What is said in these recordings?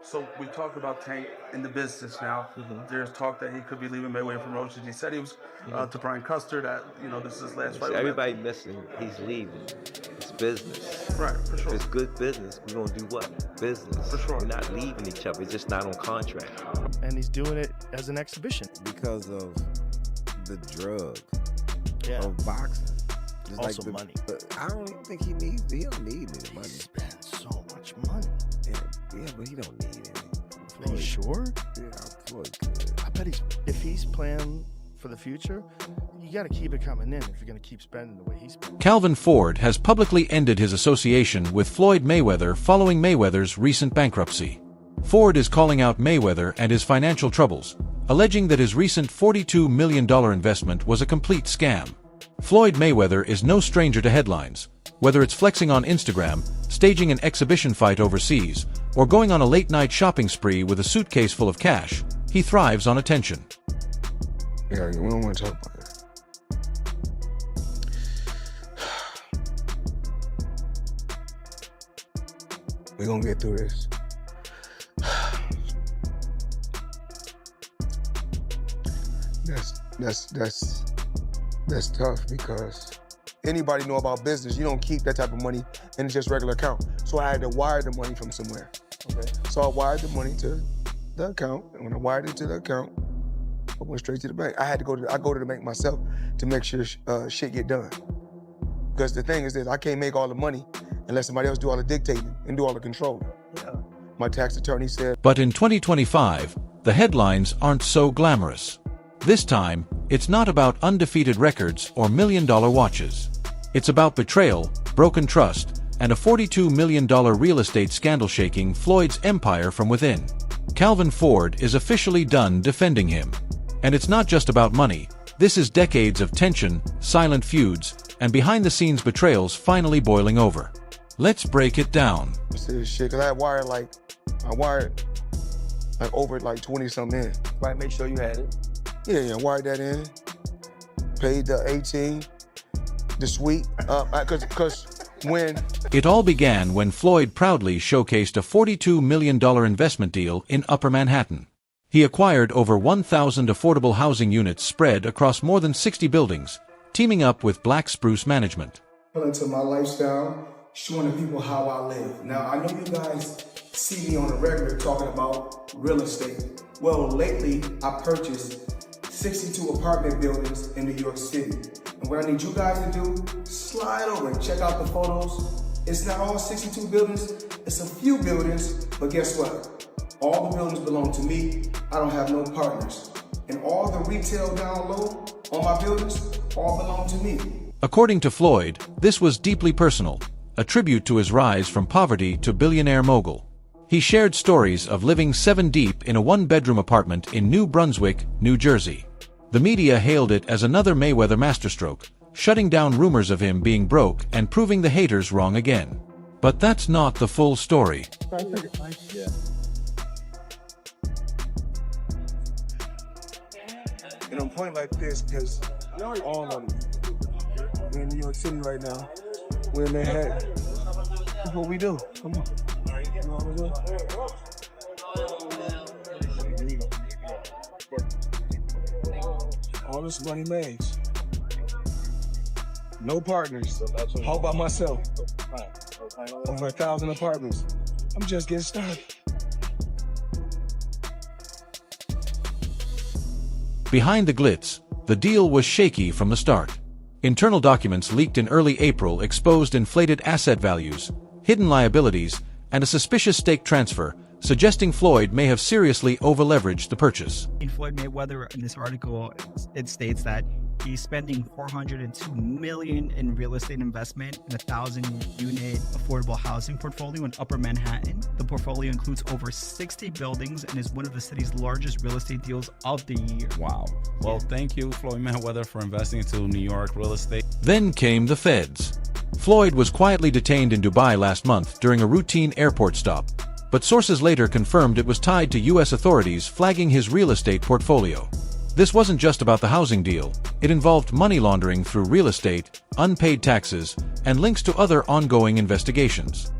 So we talked about Tank in the business now. There's talk that he could be leaving Mayweather promotions. He said he was to Brian Custer that this is his last fight. Everybody missing, he's leaving. It's business. Right, for sure. If it's good business, we're gonna do what? Business. For sure. We're not leaving each other. It's just not on contract. And he's doing it as an exhibition. Because of the drug Yeah. of boxing. Just Also money. But I don't even think he don't need any money. He spends so much money. Yeah, but he don't need any. Are you sure? Yeah, Floyd could. I bet if he's planning for the future, you got to keep it coming in if you're going to keep spending the way he's spending. Calvin Ford has publicly ended his association with Floyd Mayweather following Mayweather's recent bankruptcy. Ford is calling out Mayweather and his financial troubles, alleging that his recent $42 million investment was a complete scam. Floyd Mayweather is no stranger to headlines, whether it's flexing on Instagram, staging an exhibition fight overseas, or going on a late-night shopping spree with a suitcase full of cash. He thrives on attention. Yeah, we don't want to talk about it. We're gonna get through this. That's tough because anybody know about business, you don't keep that type of money in just regular account. So I had to wire the money from somewhere. Okay. So I wired the money to the account, and when I wired it to the account, I went straight to the bank. I go to the bank myself to make sure shit get done. Because the thing is this, I can't make all the money unless somebody else do all the dictating and do all the controlling. Yeah. My tax attorney said. But in 2025, the headlines aren't so glamorous. This time, it's not about undefeated records or million-dollar watches. It's about betrayal, broken trust, and a $42 million real estate scandal shaking Floyd's empire from within. Calvin Ford is officially done defending him. And it's not just about money. This is decades of tension, silent feuds, and behind-the-scenes betrayals finally boiling over. Let's break it down. This shit, cause I wired like over 20-something in. Right, make sure you had it. Yeah, wired that in. Paid the 18, the suite, cause when... It all began when Floyd proudly showcased a $42 million investment deal in Upper Manhattan. He acquired over 1,000 affordable housing units spread across more than 60 buildings, teaming up with Black Spruce Management. Into my lifestyle, showing the people how I live. Now, I know you guys see me on the regular talking about real estate. Well, lately, I purchased 62 apartment buildings in New York City. And what I need you guys to do, slide over and check out the photos. It's not all 62 buildings, it's a few buildings, but guess what? All the buildings belong to me. I don't have no partners. And all the retail down low on my buildings all belong to me. According to Floyd, this was deeply personal, a tribute to his rise from poverty to billionaire mogul. He shared stories of living 7 deep in a 1-bedroom apartment in New Brunswick, New Jersey. The media hailed it as another Mayweather masterstroke, shutting down rumors of him being broke and proving the haters wrong again. But that's not the full story. Yeah. And I'm pointing like this because all of them. We're in New York City right now. We're in Manhattan. That's what we do. Come on. You know what we do? All this money made. No partners. All by myself. Over 1,000 apartments. I'm just getting started. Behind the glitz, the deal was shaky from the start. Internal documents leaked in early April exposed inflated asset values, hidden liabilities, and a suspicious stake transfer, suggesting Floyd may have seriously over-leveraged the purchase. In Floyd Mayweather, in this article, it states that he's spending $402 million in real estate investment in a 1,000-unit affordable housing portfolio in Upper Manhattan. The portfolio includes over 60 buildings and is one of the city's largest real estate deals of the year. Wow. Well, thank you, Floyd Mayweather, for investing into New York real estate. Then came the feds. Floyd was quietly detained in Dubai last month during a routine airport stop, but sources later confirmed it was tied to U.S. authorities flagging his real estate portfolio. This wasn't just about the housing deal. It involved money laundering through real estate, unpaid taxes, and links to other ongoing investigations.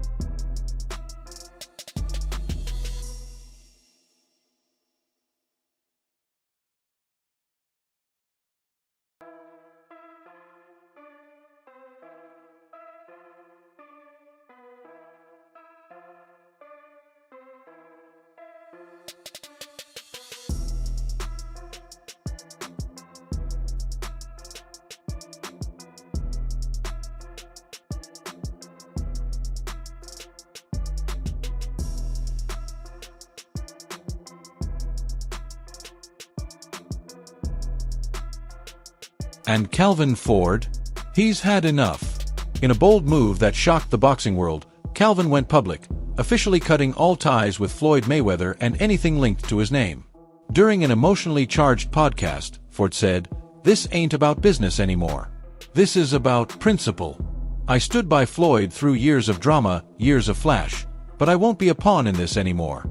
And Calvin Ford? He's had enough. In a bold move that shocked the boxing world, Calvin went public, officially cutting all ties with Floyd Mayweather and anything linked to his name. During an emotionally charged podcast, Ford said, "This ain't about business anymore. This is about principle. I stood by Floyd through years of drama, years of flash, but I won't be a pawn in this anymore."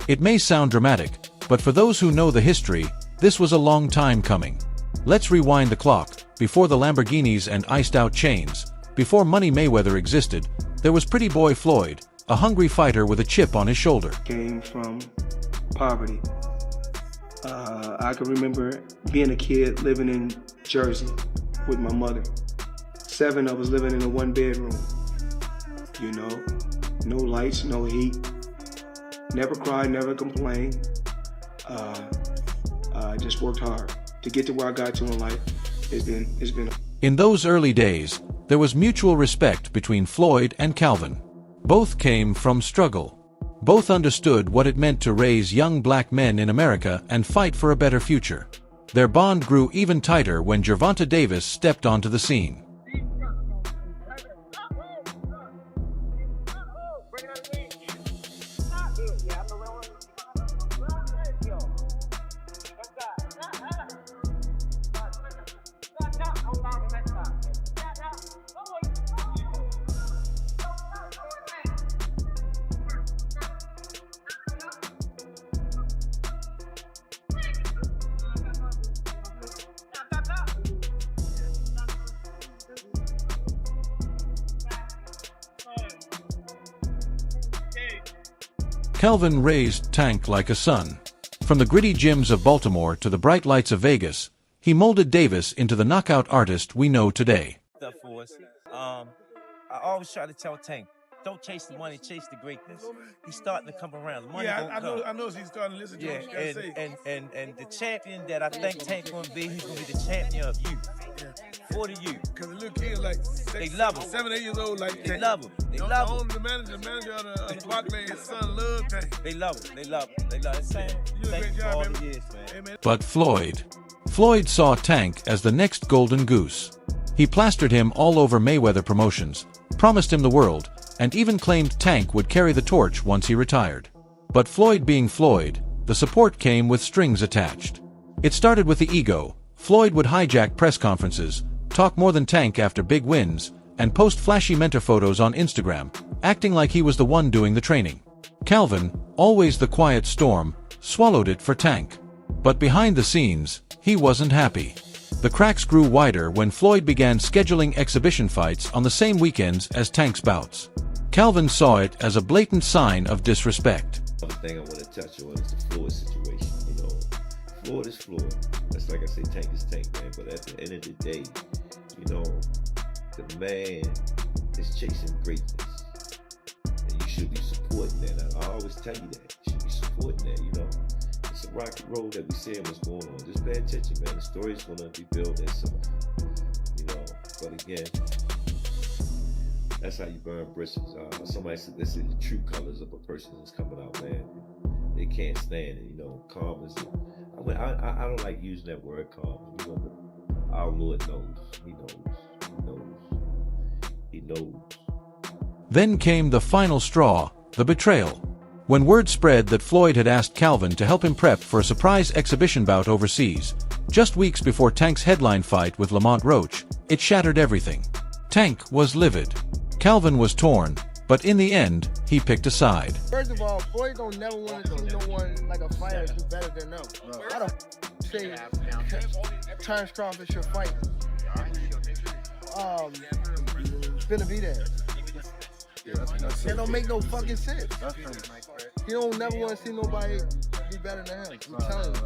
It may sound dramatic, but for those who know the history, this was a long time coming. Let's rewind the clock. Before the Lamborghinis and iced-out chains, before Money Mayweather existed, there was Pretty Boy Floyd, a hungry fighter with a chip on his shoulder. Came from poverty. I can remember being a kid living in Jersey with my mother. 7 of us living in a 1-bedroom. You know, no lights, no heat. Never cried, never complained. I just worked hard to get to where I got to in life. It's been. In those early days, there was mutual respect between Floyd and Calvin. Both came from struggle. Both understood what it meant to raise young black men in America and fight for a better future. Their bond grew even tighter when Gervonta Davis stepped onto the scene. Calvin raised Tank like a son. From the gritty gyms of Baltimore to the bright lights of Vegas, he molded Davis into the knockout artist we know today. I always try to tell Tank, don't chase the money, chase the greatness. He's starting to come around. The money I know he's starting to listen to what you gotta say. And the champion that I think Tank's gonna be, he's gonna be the champion of youth. For the youth. Because the little kids like they love him. 7, 8 years old, like they love him. They love him. The manager of the block man, his son love Tank. They love him. They love him. They love him. You do a great job, all man. the years, man. Amen. But Floyd saw Tank as the next golden goose. He plastered him all over Mayweather Promotions, promised him the world, and even claimed Tank would carry the torch once he retired. But Floyd being Floyd, the support came with strings attached. It started with the ego. Floyd would hijack press conferences, talk more than Tank after big wins, and post flashy mentor photos on Instagram, acting like he was the one doing the training. Calvin, always the quiet storm, swallowed it for Tank. But behind the scenes, he wasn't happy. The cracks grew wider when Floyd began scheduling exhibition fights on the same weekends as Tank's bouts. Calvin saw it as a blatant sign of disrespect. One thing I want to touch on is the Floyd situation. You know, Floyd is Floyd. That's like I say, Tank is Tank, man. But at the end of the day, you know, the man is chasing greatness. And you should be supporting that. I always tell you that. You should be supporting that, you know. It's a rocky road that we see what's going on. Just pay attention, man. The story's going to be built itself. You know, but again, that's how you burn bridges. Somebody said this is the true colors of a person that's coming out, man. They can't stand it, you know. Calm is. I don't like using that word, calm. You know, but our Lord knows. He knows. He knows. He knows. Then came the final straw, the betrayal. When word spread that Floyd had asked Calvin to help him prep for a surprise exhibition bout overseas, just weeks before Tank's headline fight with Lamont Roach, it shattered everything. Tank was livid. Calvin was torn, but in the end, he picked a side. First of all, Floyd don't never want to see no one like a fighter do better than them. I don't say Terrence Crawford should fight. Finna be there. That don't make no fucking sense. He don't never want to see nobody be better than him. I'm telling you.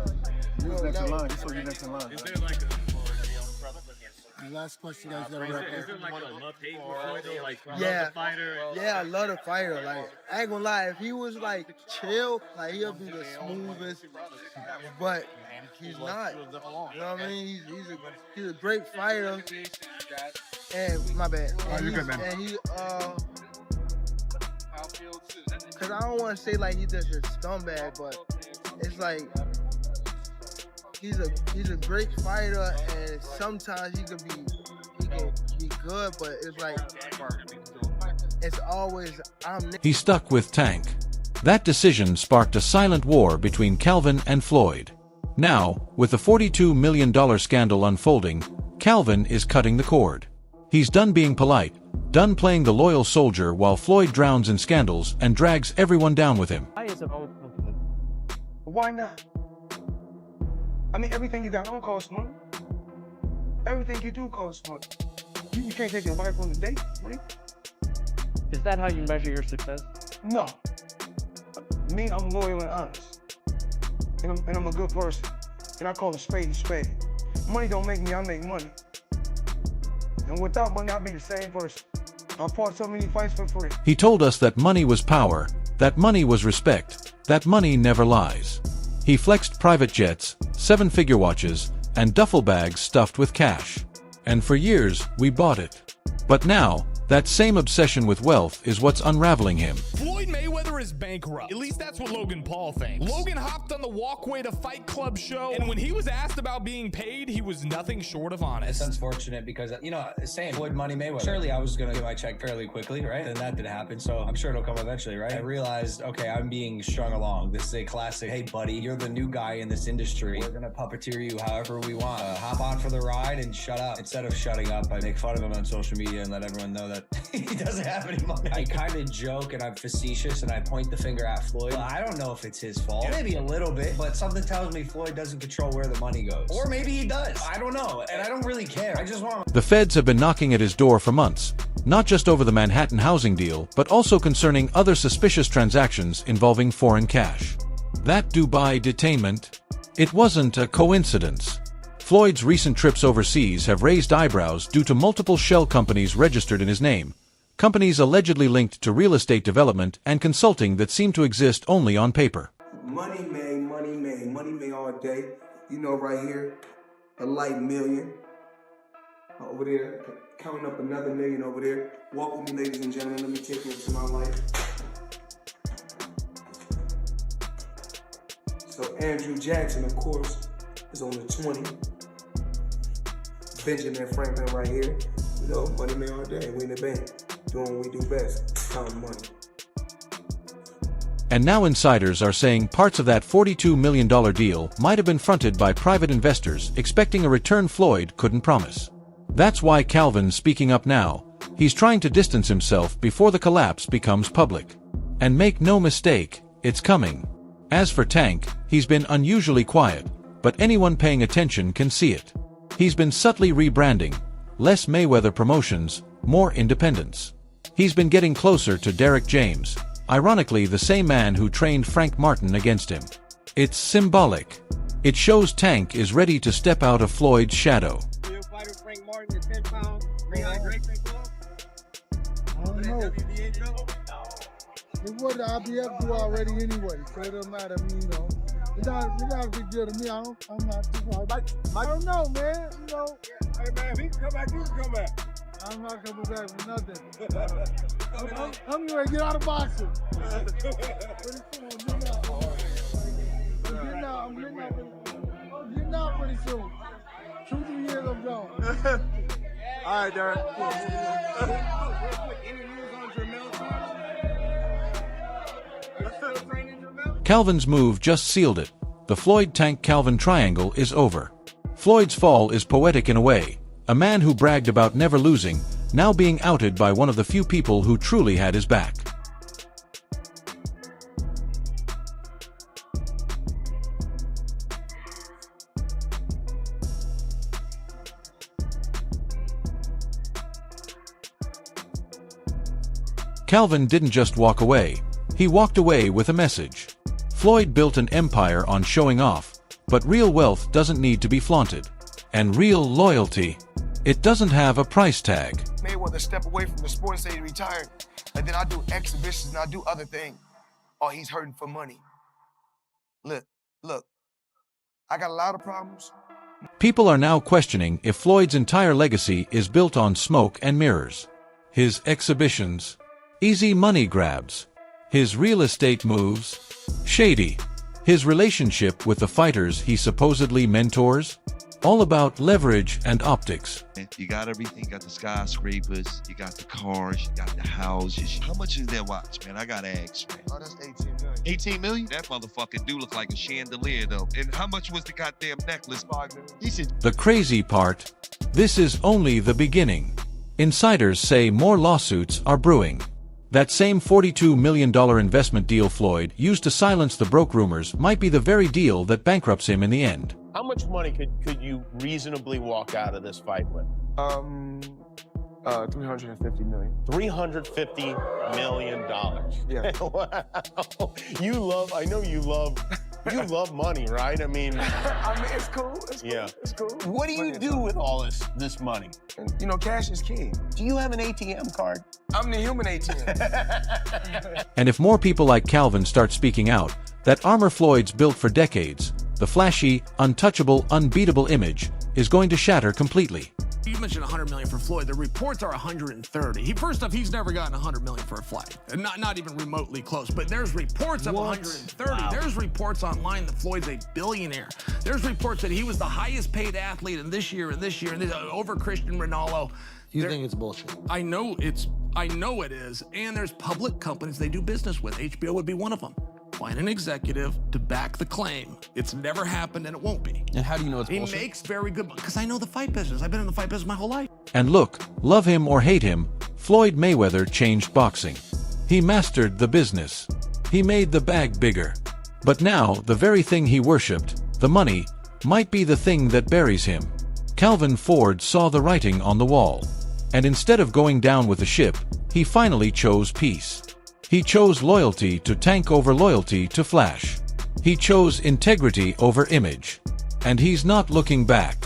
You don't never. Last question, guys. Gotta wrap Is there up. like a love-hate with Floyd though? Like, you love Yeah, the fighter? yeah, I love the fighter. Like, I ain't gonna lie, if he was like chill, like he'll be the smoothest. But he's not. You know what I mean? He's a great fighter. And my bad. And you're good, man. And he cause I don't want to say like he's just a scumbag, but it's like he's a great fighter, and sometimes he can be good, but it's like it's always He stuck with Tank. That decision sparked a silent war between Calvin and Floyd. Now, with the $42 million scandal unfolding, Calvin is cutting the cord. He's done being polite, done playing the loyal soldier while Floyd drowns in scandals and drags everyone down with him. Why not? I mean, everything you got don't cost money. Everything you do costs money. You can't take your wife on a date, right? Is that how you measure your success? No. Me, I'm loyal and honest. And I'm a good person. And I call a spade. Money don't make me, I make money. And without money, I'll be the same person. I fought so many fights for free. He told us that money was power, that money was respect, that money never lies. He flexed private jets, 7-figure watches, and duffel bags stuffed with cash. And for years, we bought it. But now, that same obsession with wealth is what's unraveling him. Floyd Mayweather is bankrupt. At least that's what Logan Paul thinks. Logan hopped on the Walkway to Fight Club show, and when he was asked about being paid, he was nothing short of honest. It's unfortunate because, you know, saying Floyd Money Mayweather, surely I was going to get my check fairly quickly, right? And that did happen, so I'm sure it'll come eventually, right? I realized, okay, I'm being strung along. This is a classic, hey, buddy, you're the new guy in this industry. We're going to puppeteer you however we want. Hop on for the ride and shut up. Instead of shutting up, I make fun of him on social media and let everyone know that he doesn't have any money. I kind of joke and I'm facetious and I point the finger at Floyd. Well, I don't know if it's his fault. Maybe a little bit, but something tells me Floyd doesn't control where the money goes. Or maybe he does. I don't know. And I don't really care. I just want... The feds have been knocking at his door for months, not just over the Manhattan housing deal, but also concerning other suspicious transactions involving foreign cash. That Dubai detainment? It wasn't a coincidence. Floyd's recent trips overseas have raised eyebrows due to multiple shell companies registered in his name. Companies allegedly linked to real estate development and consulting that seem to exist only on paper. Money made all day. You know, right here, a light million. Over there, counting up another million over there. Walk with me, ladies and gentlemen. Let me take you into my life. So Andrew Jackson, of course, is on the 20. Benjamin Franklin right here. You know, money made all day. We in the bank. Doing what we do best, counting money. And now insiders are saying parts of that $42 million deal might have been fronted by private investors expecting a return Floyd couldn't promise. That's why Calvin's speaking up now. He's trying to distance himself before the collapse becomes public. And make no mistake, it's coming. As for Tank, he's been unusually quiet, but anyone paying attention can see it. He's been subtly rebranding. Less Mayweather promotions, more independence. He's been getting closer to Derek James, ironically the same man who trained Frank Martin against him. It's symbolic. It shows Tank is ready to step out of Floyd's shadow. Fighter Frank Martin is 10 pounds. I don't know. It was the IBF do already anyway, so it doesn't matter to me, you know. It's not a big deal to me. I'm not too hard. I don't know, man. You know. Hey, man, if he can come back, you can come back. I'm not coming back for nothing. I'm going to get out of boxing. I'm getting out pretty soon. 2-3 years, I'm gone. All right, Derek. Calvin's move just sealed it. The Floyd-Tank-Calvin triangle is over. Floyd's fall is poetic in a way. A man who bragged about never losing, now being outed by one of the few people who truly had his back. Calvin didn't just walk away. He walked away with a message. Floyd built an empire on showing off, but real wealth doesn't need to be flaunted. And real loyalty It doesn't have a price tag. Mayweather step away from the sport and say he retired, and then I do exhibitions and I do other things. Oh, he's hurting for money. Look, I got a lot of problems. People are now questioning if Floyd's entire legacy is built on smoke and mirrors. His exhibitions, easy money grabs, his real estate moves, shady, his relationship with the fighters he supposedly mentors, all about leverage and optics. You got everything, you got the skyscrapers, you got the cars, you got the houses. How much is that watch, man? I gotta ask, man. Oh, that's 18 million. 18 million? That motherfucker do look like a chandelier, though. And how much was the goddamn necklace? 5 million. He said, The crazy part, this is only the beginning. Insiders say more lawsuits are brewing. That same $42 million investment deal Floyd used to silence the broke rumors might be the very deal that bankrupts him in the end. How much money could you reasonably walk out of this fight with? 350 million. $350 million. Yeah. Wow. I know you love money, right? I mean, it's cool. It's cool. Yeah. It's cool. What do you do with all this money? And, you know, cash is king. Do you have an ATM card? I'm the human ATM. And if more people like Calvin start speaking out, that armor Floyd's built for decades, the flashy, untouchable, unbeatable image, is going to shatter completely. You mentioned 100 million for Floyd. The reports are 130. First off, he's never gotten 100 million for a fight. Not even remotely close. But there's reports of 130. Wow. There's reports online that Floyd's a billionaire. There's reports that he was the highest paid athlete in this year over Cristiano Ronaldo. You think it's bullshit? I know it is. And there's public companies they do business with. HBO would be one of them. Find an executive to back the claim. It's never happened and it won't be. And how do you know it's bullshit? He makes very good money because I know the fight business. I've been in the fight business my whole life. And look, love him or hate him, Floyd Mayweather changed boxing. He mastered the business. He made the bag bigger. But now, the very thing he worshipped, the money, might be the thing that buries him. Calvin Ford saw the writing on the wall. And instead of going down with the ship, he finally chose peace. He chose loyalty to tank over loyalty to flash. He chose integrity over image. And he's not looking back.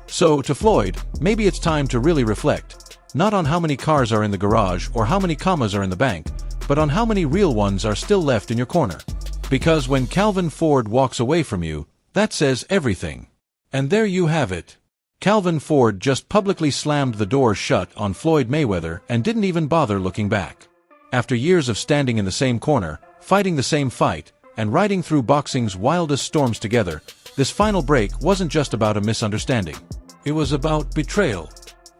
So, to Floyd, maybe it's time to really reflect, not on how many cars are in the garage or how many commas are in the bank, but on how many real ones are still left in your corner. Because when Calvin Ford walks away from you, that says everything. And there you have it. Calvin Ford just publicly slammed the door shut on Floyd Mayweather and didn't even bother looking back. After years of standing in the same corner, fighting the same fight, and riding through boxing's wildest storms together, this final break wasn't just about a misunderstanding. It was about betrayal.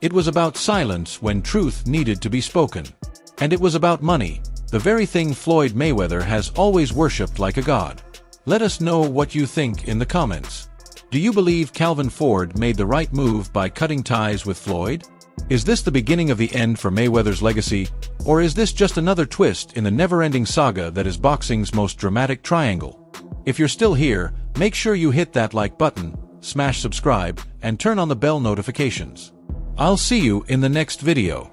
It was about silence when truth needed to be spoken. And it was about money, the very thing Floyd Mayweather has always worshipped like a god. Let us know what you think in the comments. Do you believe Calvin Ford made the right move by cutting ties with Floyd? Is this the beginning of the end for Mayweather's legacy, or is this just another twist in the never-ending saga that is boxing's most dramatic triangle? If you're still here, make sure you hit that like button, smash subscribe, and turn on the bell notifications. I'll see you in the next video.